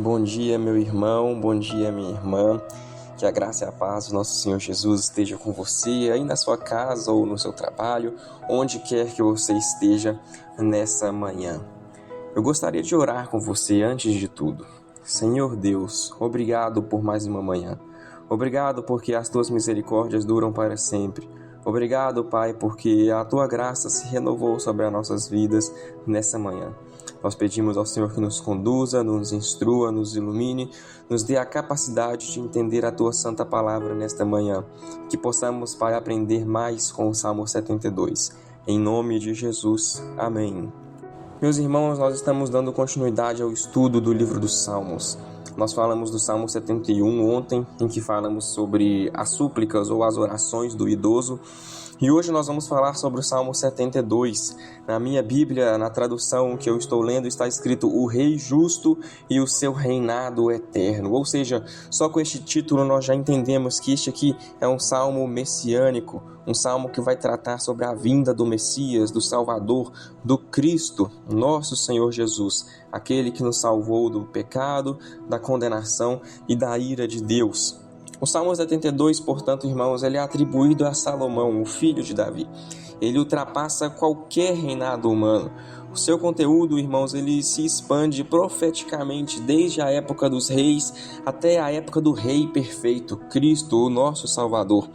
Bom dia, meu irmão, bom dia, minha irmã. Que a graça e a paz do nosso Senhor Jesus esteja com você, aí na sua casa ou no seu trabalho, onde quer que você esteja nessa manhã. Eu gostaria de orar com você antes de tudo. Senhor Deus, obrigado por mais uma manhã. Obrigado porque as tuas misericórdias duram para sempre. Obrigado, Pai, porque a tua graça se renovou sobre as nossas vidas nessa manhã. Nós pedimos ao Senhor que nos conduza, nos instrua, nos ilumine, nos dê a capacidade de entender a tua santa palavra nesta manhã. Que possamos, Pai, aprender mais com o Salmo 72. Em nome de Jesus. Amém. Meus irmãos, nós estamos dando continuidade ao estudo do livro dos Salmos. Nós falamos do Salmo 71 ontem, em que falamos sobre as súplicas ou as orações do idoso. E hoje nós vamos falar sobre o Salmo 72. Na minha Bíblia, na tradução que eu estou lendo, está escrito o Rei Justo e o seu reinado eterno. Ou seja, só com este título nós já entendemos que este aqui é um salmo messiânico, um salmo que vai tratar sobre a vinda do Messias, do Salvador, do Cristo, nosso Senhor Jesus, aquele que nos salvou do pecado, da condenação e da ira de Deus. O Salmo 72, portanto, irmãos, ele é atribuído a Salomão, o filho de Davi. Ele ultrapassa qualquer reinado humano. O seu conteúdo, irmãos, ele se expande profeticamente desde a época dos reis até a época do Rei perfeito, Cristo, o nosso Salvador.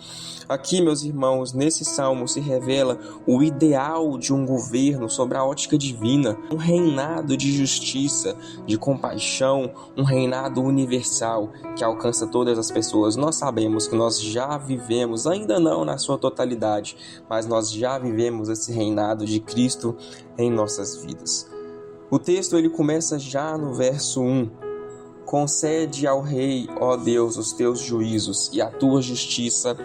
Aqui, meus irmãos, nesse salmo se revela o ideal de um governo sobre a ótica divina, um reinado de justiça, de compaixão, um reinado universal que alcança todas as pessoas. Nós sabemos que nós já vivemos, ainda não na sua totalidade, mas nós já vivemos esse reinado de Cristo em nossas vidas. O texto ele começa já no verso 1. Concede ao rei, ó Deus, os teus juízos e a tua justiça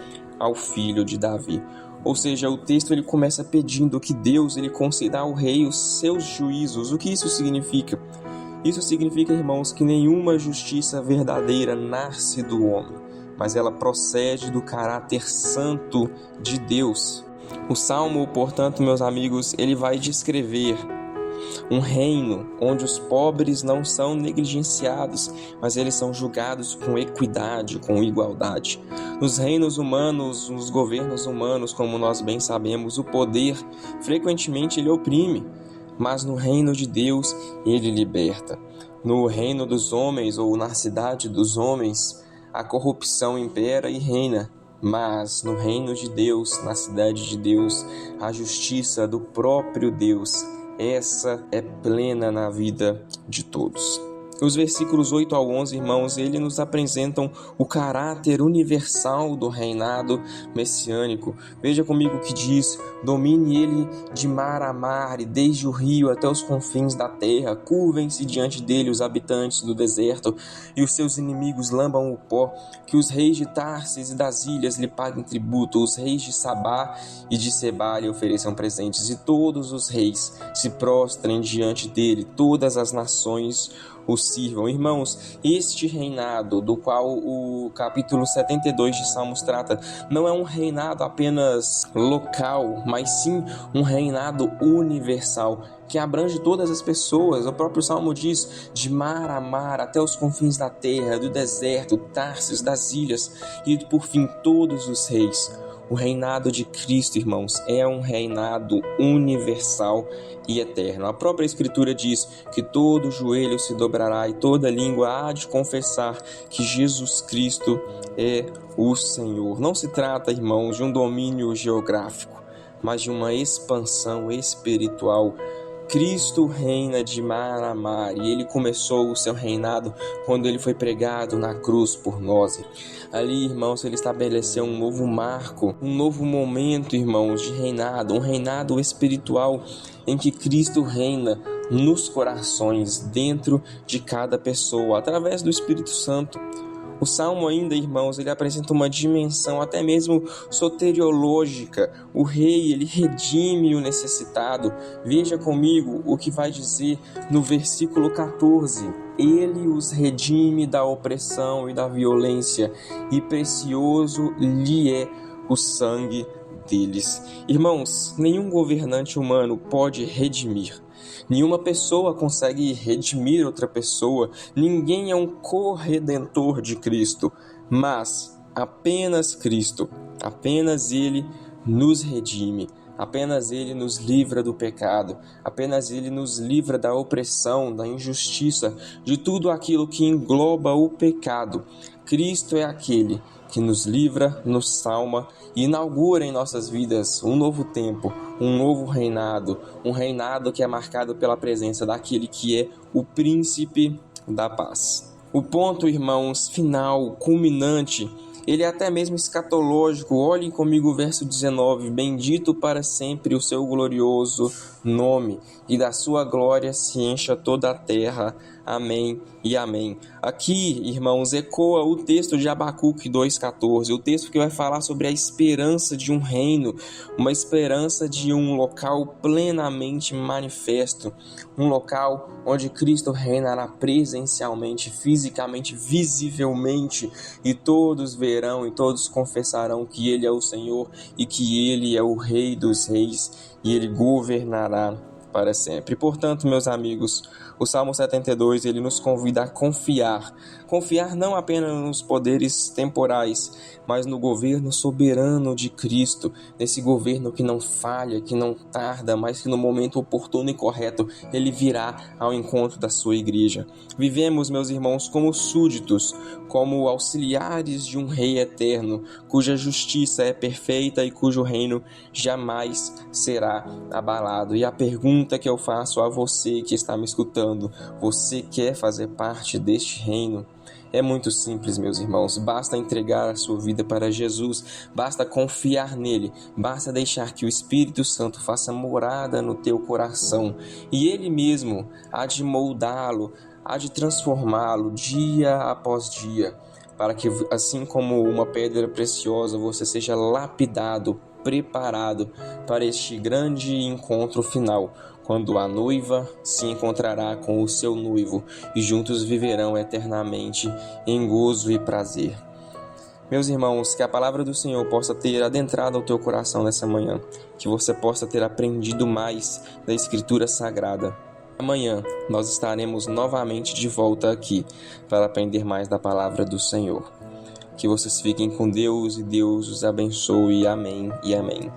ao filho de Davi. Ou seja, o texto ele começa pedindo que Deus ele conceda ao rei os seus juízos. O que isso significa? Isso significa, irmãos, que nenhuma justiça verdadeira nasce do homem, mas ela procede do caráter santo de Deus. O Salmo, portanto, meus amigos, ele vai descrever um reino onde os pobres não são negligenciados, mas eles são julgados com equidade, com igualdade. Nos reinos humanos, nos governos humanos, como nós bem sabemos, o poder frequentemente ele oprime, mas no reino de Deus ele liberta. No reino dos homens ou na cidade dos homens, a corrupção impera e reina. Mas no reino de Deus, na cidade de Deus, a justiça do próprio Deus, essa é plena na vida de todos. Os versículos 8 ao 11, irmãos, eles nos apresentam o caráter universal do reinado messiânico. Veja comigo o que diz: domine ele de mar a mar e desde o rio até os confins da terra. Curvem-se diante dele os habitantes do deserto e os seus inimigos lambam o pó. Que os reis de Tarsis e das ilhas lhe paguem tributo. Os reis de Sabá e de Sebá lhe ofereçam presentes. E todos os reis se prostrem diante dele. Todas as nações o sirvam. Irmãos, este reinado do qual o capítulo 72 de Salmos trata não é um reinado apenas local, mas sim um reinado universal que abrange todas as pessoas. O próprio Salmo diz: de mar a mar até os confins da terra, do deserto, Tarsis, das ilhas e por fim todos os reis. O reinado de Cristo, irmãos, é um reinado universal e eterno. A própria Escritura diz que todo joelho se dobrará e toda língua há de confessar que Jesus Cristo é o Senhor. Não se trata, irmãos, de um domínio geográfico, mas de uma expansão espiritual. Cristo reina de mar a mar e ele começou o seu reinado quando ele foi pregado na cruz por nós. Ali, irmãos, ele estabeleceu um novo marco, um novo momento, irmãos, de reinado, um reinado espiritual em que Cristo reina nos corações, dentro de cada pessoa, através do Espírito Santo. O Salmo ainda, irmãos, ele apresenta uma dimensão até mesmo soteriológica. O rei, ele redime o necessitado. Veja comigo o que vai dizer no versículo 14. Ele os redime da opressão e da violência, e precioso lhe é o sangue deles. Irmãos, nenhum governante humano pode redimir, Nenhuma pessoa consegue redimir outra pessoa, ninguém é um corredentor de Cristo, mas apenas Cristo, apenas Ele nos redime. Apenas Ele nos livra do pecado, apenas Ele nos livra da opressão, da injustiça, de tudo aquilo que engloba o pecado. Cristo é aquele que nos livra, nos salva e inaugura em nossas vidas um novo tempo, um novo reinado, um reinado que é marcado pela presença daquele que é o príncipe da paz. O ponto, irmãos, final, culminante, ele é até mesmo escatológico. Olhem comigo o verso 19. Bendito para sempre o seu glorioso nome, e da sua glória se encha toda a terra. Amém e amém. Aqui, irmãos, ecoa o texto de Abacuque 2,14, o texto que vai falar sobre a esperança de um reino, uma esperança de um local plenamente manifesto, um local onde Cristo reinará presencialmente, fisicamente, visivelmente, e todos verão e todos confessarão que Ele é o Senhor e que Ele é o Rei dos Reis e Ele governará para sempre. Portanto, meus amigos, o Salmo 72, ele nos convida a confiar não apenas nos poderes temporais, mas no governo soberano de Cristo, nesse governo que não falha, que não tarda, mas que no momento oportuno e correto, ele virá ao encontro da sua igreja. Vivemos, meus irmãos, como súditos, como auxiliares de um rei eterno, cuja justiça é perfeita e cujo reino jamais será abalado. E a pergunta que eu faço a você que está me escutando: você quer fazer parte deste reino? É muito simples, meus irmãos, basta entregar a sua vida para Jesus, basta confiar nele, basta deixar que o Espírito Santo faça morada no teu coração, e ele mesmo há de moldá-lo, há de transformá-lo dia após dia, para que, assim como uma pedra preciosa, você seja lapidado, preparado para este grande encontro final, quando a noiva se encontrará com o seu noivo e juntos viverão eternamente em gozo e prazer. Meus irmãos, que a palavra do Senhor possa ter adentrado ao teu coração nessa manhã, que você possa ter aprendido mais da Escritura Sagrada. Amanhã nós estaremos novamente de volta aqui para aprender mais da palavra do Senhor. Que vocês fiquem com Deus e Deus os abençoe. Amém e amém.